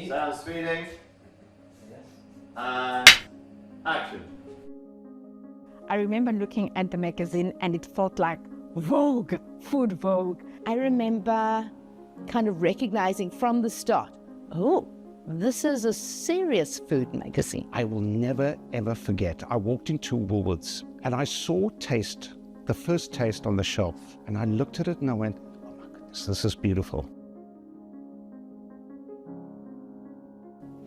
Sounds feeding. Yes. And action. I remember looking at the magazine and it felt like Vogue, Food Vogue. I remember kind of recognizing from the start, oh, this is a serious food magazine. I will never, ever forget. I walked into Woolworths and I saw Taste, the first Taste on the shelf. And I looked at it and I went, oh my goodness, this is beautiful.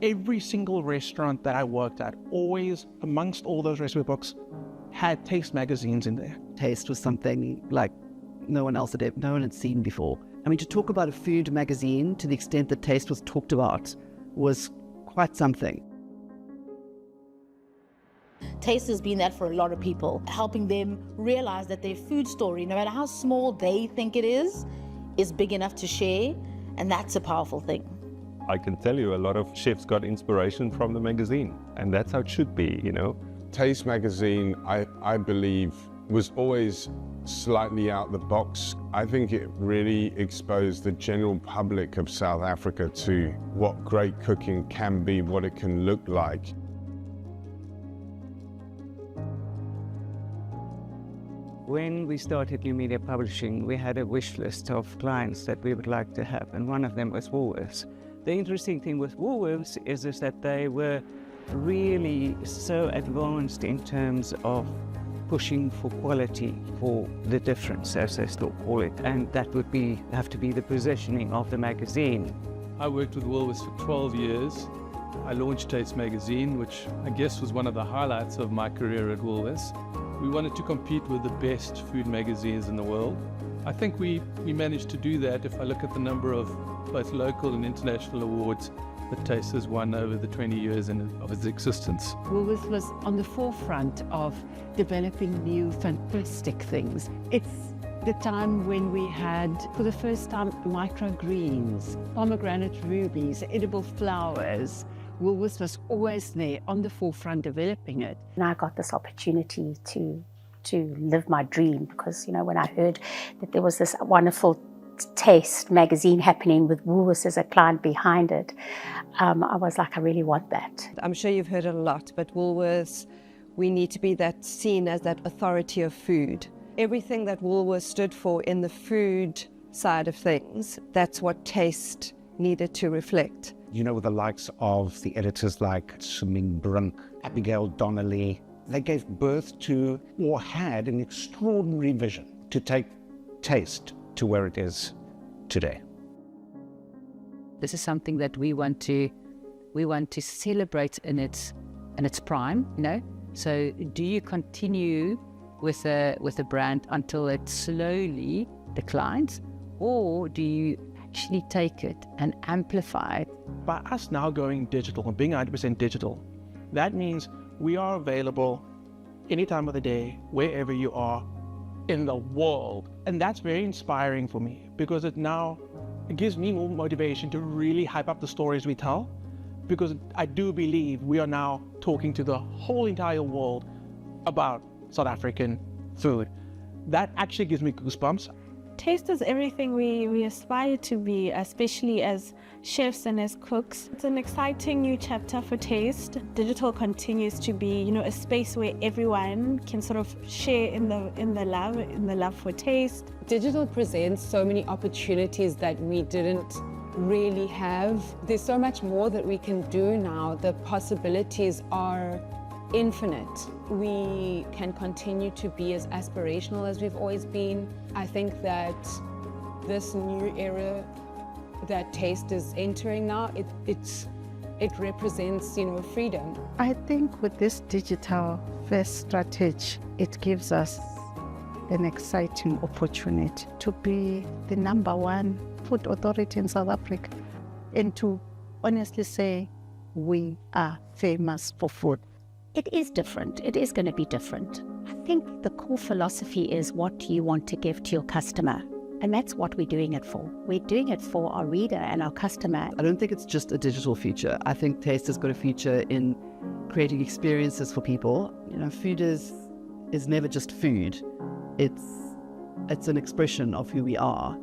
Every single restaurant that I worked at, always, amongst all those recipe books, had Taste magazines in there. Taste was something like no one had seen before. I mean, to talk about a food magazine to the extent that Taste was talked about was quite something. Taste has been that for a lot of people, helping them realize that their food story, no matter how small they think it is big enough to share, and that's a powerful thing. I can tell you a lot of chefs got inspiration from the magazine, and that's how it should be, you know. Taste magazine, I believe, was always slightly out the box. I think it really exposed the general public of South Africa to what great cooking can be, what it can look like. When we started New Media Publishing, we had a wish list of clients that we would like to have, and one of them was Woolworths. The interesting thing with Woolworths is that they were really so advanced in terms of pushing for quality, for the difference, as they still call it, and that would have to be the positioning of the magazine. I worked with Woolworths for 12 years. I launched Taste magazine, which I guess was one of the highlights of my career at Woolworths. We wanted to compete with the best food magazines in the world. I think we managed to do that if I look at the number of both local and international awards that Taste has won over the 20 years of its existence. Woolworths was on the forefront of developing new fantastic things. It's the time when we had, for the first time, microgreens, pomegranate rubies, edible flowers. Woolworths was always there on the forefront developing it. And I got this opportunity to live my dream because, you know, when I heard that there was this wonderful Taste magazine happening with Woolworths as a client behind it, I was like, I really want that. I'm sure you've heard it a lot, but Woolworths, we need to be that seen as that authority of food. Everything that Woolworths stood for in the food side of things, that's what Taste needed to reflect. You know, with the likes of the editors like Suming Brink, Abigail Donnelly, they gave birth to, or had an extraordinary vision to take Taste to where it is today. This is something that we want to celebrate in its prime, you know. So do you continue with a brand until it slowly declines, or do you actually take it and amplify it? By us now going digital and being 100% digital, that means we are available any time of the day, wherever you are in the world. And that's very inspiring for me because it gives me more motivation to really hype up the stories we tell, because I do believe we are now talking to the whole entire world about South African food. That actually gives me goosebumps. Taste is everything we aspire to be, especially as chefs and as cooks. It's an exciting new chapter for Taste. Digital continues to be, you know, a space where everyone can sort of share in the love for taste. Digital presents so many opportunities that we didn't really have. There's so much more that we can do now. The possibilities are infinite. We can continue to be as aspirational as we've always been. I think that this new era that Taste is entering now, it represents, you know, freedom. I think with this digital first strategy, it gives us an exciting opportunity to be the #1 food authority in South Africa and to honestly say we are famous for food. It is different. It is going to be different. I think the core philosophy is what you want to give to your customer. And that's what we're doing it for. We're doing it for our reader and our customer. I don't think it's just a digital feature. I think Taste has got a feature in creating experiences for people. You know, food is never just food. It's an expression of who we are.